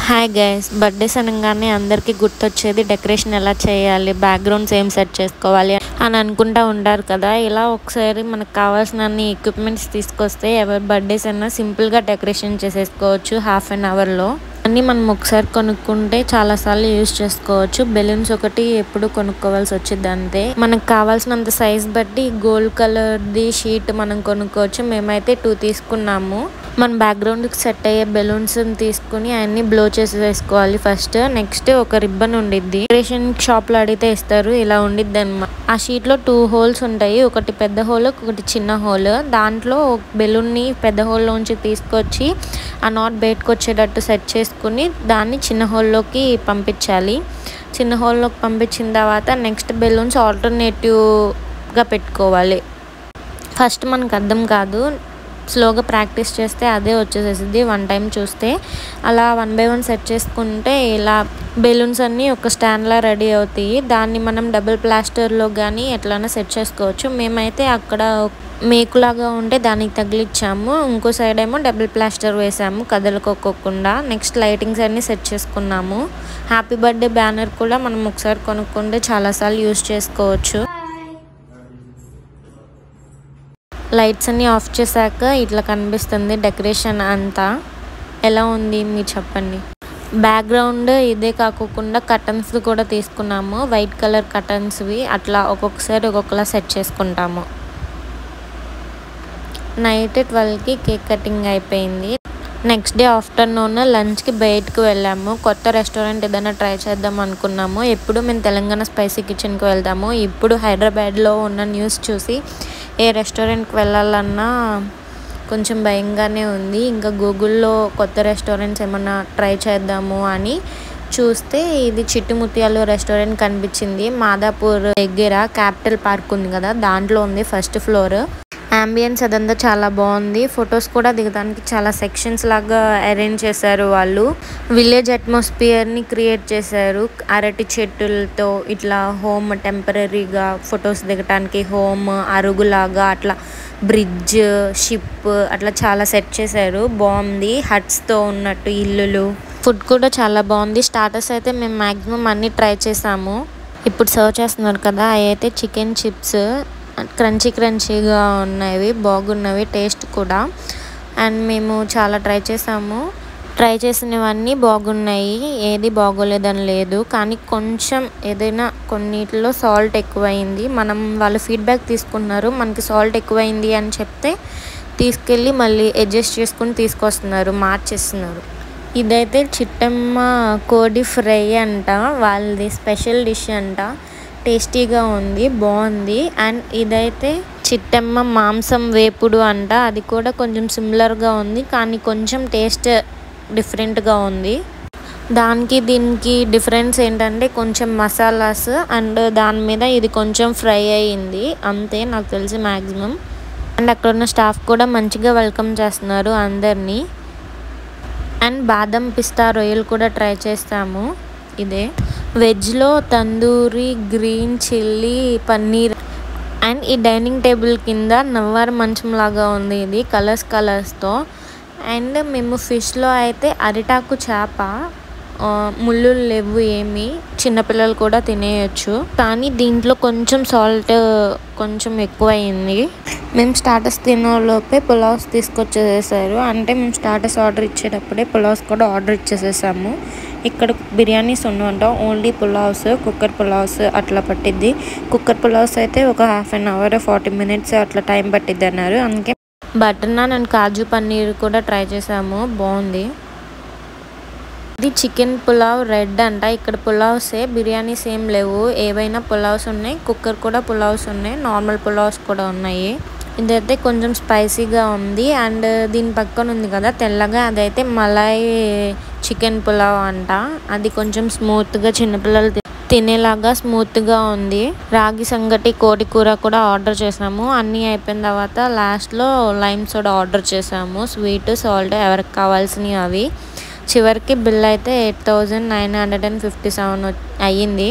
Hi guys, birthdays అనగానే అందరికీ గుర్తొచ్చేది డెకరేషన్ ఎలా చేయాలి, బ్యాక్గ్రౌండ్స్ ఏం సెట్ చేసుకోవాలి అని అనుకుంటూ ఉంటారు కదా. ఇలా ఒకసారి మనకు కావాల్సిన అన్ని ఎక్విప్మెంట్స్ తీసుకొస్తే ఎవరి బర్త్డేస్ అయినా సింపుల్గా డెకరేషన్ చేసేసుకోవచ్చు హాఫ్ అన్ అవర్లో. అన్నీ మనం ఒకసారి కొనుక్కుంటే చాలాసార్లు యూజ్ చేసుకోవచ్చు. బెలూన్స్ ఒకటి ఎప్పుడు కొనుక్కోవాల్సి వచ్చింది అంతే. మనకు కావాల్సినంత సైజ్ బట్టి గోల్డ్ కలర్ది షీట్ మనం కొనుక్కోవచ్చు. మేమైతే 2 తీసుకున్నాము. మన బ్యాక్గ్రౌండ్కి సెట్ అయ్యే బెలూన్స్ తీసుకుని అన్నీ బ్లో చేసి వేసుకోవాలి ఫస్ట్. నెక్స్ట్ ఒక రిబ్బన్ ఉండిద్ది, డెకరేషన్ షాప్లో అడిగితే ఇస్తారు, ఇలా ఉండిద్ది అనమాట. ఆ షీట్లో 2 హోల్స్ ఉంటాయి, ఒకటి పెద్ద హోల్ ఒకటి చిన్న హోల్. దాంట్లో బెలూన్ని పెద్ద హోల్లోంచి తీసుకొచ్చి ఆ నాట్ బయటకు వచ్చేటట్టు సెట్ చేసుకుని దాన్ని చిన్న హోల్లోకి పంపించాలి. చిన్న హోల్లోకి పంపించిన తర్వాత నెక్స్ట్ బెలూన్స్ ఆల్టర్నేటివ్గా పెట్టుకోవాలి. ఫస్ట్ మనకు అర్థం కాదు, స్లోగా ప్రాక్టీస్ చేస్తే అదే వచ్చేసేసింది 1 టైం చూస్తే. అలా 1 by 1 సెట్ చేసుకుంటే ఇలా బెలూన్స్ అన్నీ ఒక స్టాండ్లా రెడీ అవుతాయి. దాన్ని మనం డబుల్ ప్లాస్టర్లో కానీ ఎట్లైనా సెట్ చేసుకోవచ్చు. మేమైతే అక్కడ మేకులాగా ఉంటే దానికి తగిలిచ్చాము, ఇంకో సైడ్ ఏమో డబుల్ ప్లాస్టర్ వేసాము కదలుకోకుండా. నెక్స్ట్ లైటింగ్స్ అన్నీ సెట్ చేసుకున్నాము. హ్యాపీ బర్త్డే బ్యానర్ కూడా మనం ఒకసారి కొనుక్కుంటే చాలాసార్లు యూజ్ చేసుకోవచ్చు. లైట్స్ అన్నీ ఆఫ్ చేశాక ఇట్లా కనిపిస్తుంది డెకరేషన్ అంతా. ఎలా ఉంది మీరు చెప్పండి. బ్యాక్గ్రౌండ్ ఇదే కాకుండా కర్టన్స్ కూడా తీసుకున్నాము, వైట్ కలర్ కర్టన్స్వి. అట్లా ఒక్కొక్కసారి ఒక్కొక్కలా సెట్ చేసుకుంటాము. నైట్ 12కి కేక్ కటింగ్ అయిపోయింది. నెక్స్ట్ డే ఆఫ్టర్నూన్ లంచ్కి బయటకు వెళ్ళాము. కొత్త రెస్టారెంట్ ఏదైనా ట్రై చేద్దాం అనుకున్నాము. ఎప్పుడు మేము తెలంగాణ స్పైసీ కిచెన్కి వెళ్తాము. ఇప్పుడు హైదరాబాద్లో ఉన్న న్యూస్ చూసి ఏ రెస్టారెంట్కి వెళ్ళాలన్నా కొంచెం భయంగానే ఉంది. ఇంకా గూగుల్లో కొత్త రెస్టారెంట్స్ ఏమన్నా ట్రై చేద్దాము అని చూస్తే ఇది చిట్టి ముత్యాలు రెస్టారెంట్ కనిపించింది. మాదాపూర్ దగ్గర క్యాపిటల్ పార్క్ ఉంది కదా, దాంట్లో ఉంది, ఫస్ట్ ఫ్లోర్. అంబియన్స్ అదంతా చాలా బాగుంది. ఫొటోస్ కూడా దిగడానికి చాలా సెక్షన్స్ లాగా అరేంజ్ చేశారు వాళ్ళు. విలేజ్ అట్మాస్ఫియర్ని క్రియేట్ చేశారు. అరటి చెట్టులతో ఇట్లా హోమ్ టెంపరీగా ఫొటోస్ దిగటానికి హోమ్, అరుగులాగా అట్లా బ్రిడ్జ్, షిప్ అట్లా చాలా సెట్ చేశారు. బాగుంది, హట్స్తో ఉన్నట్టు ఇల్లులు. ఫుడ్ కూడా చాలా బాగుంది. స్టార్టర్స్ అయితే మేము మ్యాక్సిమం అన్నీ ట్రై చేసాము. ఇప్పుడు సర్వ్ చేస్తున్నారు కదా, అవి అయితే చికెన్ చిప్స్, క్రంచీగా ఉన్నవి, బాగున్నవి టేస్ట్ కూడా. అండ్ మేము చాలా ట్రై చేసాము. ట్రై చేసినవన్నీ బాగున్నాయి, ఏది బాగోలేదని లేదు. కానీ కొంచెం ఏదైనా కొన్నిటిలో సాల్ట్ ఎక్కువైంది. వాళ్ళు ఫీడ్బ్యాక్ తీసుకున్నారు, మనకి సాల్ట్ ఎక్కువైంది అని చెప్తే తీసుకెళ్ళి మళ్ళీ అడ్జస్ట్ చేసుకుని తీసుకొస్తున్నారు, మార్చేస్తున్నారు. ఇదైతే చిట్టమ్మ కోడి ఫ్రై అంట, వాళ్ళది స్పెషల్ డిష్ అంట. టేస్టీగా ఉంది, బాగుంది. అండ్ ఇదైతే చిట్టమ్మ మాంసం వేపుడు అంట, అది కూడా కొంచెం సిమిలర్గా ఉంది కానీ కొంచెం టేస్ట్ డిఫరెంట్గా ఉంది. దానికి దీనికి డిఫరెన్స్ ఏంటంటే కొంచెం మసాలాస్ అండ్ దాని మీద ఇది కొంచెం ఫ్రై అయ్యింది అంతే నాకు తెలిసి మ్యాక్సిమం. అండ్ అక్కడ ఉన్న స్టాఫ్ కూడా మంచిగా వెల్కమ్ చేస్తున్నారు అందరినీ. అండ్ బాదం పిస్తా రొయ్యలు కూడా ట్రై చేస్తాము. ఇదే వెజ్లో tandoori, green chilli, paneer. And ఈ డైనింగ్ టేబుల్ కింద నవ్వారు మంచం లాగా ఉంది, ఇది కలర్స్తో. అండ్ మేము ఫిష్లో అయితే అరిటాకు చేప, ముళ్ళు లేవు ఏమి, చిన్నపిల్లలు కూడా తినేయచ్చు. కానీ దీంట్లో కొంచెం సాల్ట్ కొంచెం ఎక్కువైంది. మేము స్టార్టర్స్ తినేలోపే పులావ్స్ తీసుకొచ్చేసేసారు. అంటే మేము స్టార్టర్స్ ఆర్డర్ ఇచ్చేటప్పుడే పులావ్స్ కూడా ఆర్డర్ ఇచ్చేసేసాము. ఇక్కడ బిర్యానీస్ ఉండవంట, ఓన్లీ పులావ్స్, కుక్కర్ పులావ్స్ అట్లా పట్టిద్ది. కుక్కర్ పులావ్స్ అయితే ఒక హాఫ్ అన్ అవర్ 40 minutes అట్లా టైం పట్టిద్ది అన్నారు. అందుకే బటర్ నాన్ అండ్ కాజు పన్నీర్ కూడా ట్రై చేసాము, బాగుంది. ఇది చికెన్ పులావ్ రెడ్ అంట. ఇక్కడ పులావ్సే, బిర్యానీస్ ఏం లేవు. ఏవైనా పులావ్స్ ఉన్నాయి, కుక్కర్ కూడా పులావ్స్ ఉన్నాయి, నార్మల్ పులావ్స్ కూడా ఉన్నాయి. ఇదైతే కొంచెం స్పైసీగా ఉంది. అండ్ దీని పక్కన ఉంది కదా తెల్లగా, అదైతే మలాయ్ చికెన్ పులావ్ అంట. అది కొంచెం స్మూత్గా చిన్నపిల్లలు తినేలాగా స్మూత్గా ఉంది. రాగి సంగటి, కోడి కూర కూడా ఆర్డర్ చేసాము. అన్నీ అయిపోయిన తర్వాత లాస్ట్లో లైమ్ సోడా ఆర్డర్ చేసాము, స్వీట్, సాల్ట్ ఎవరికి కావాల్సినవి అవి. చివరికి బిల్ అయితే 8,957 అయ్యింది.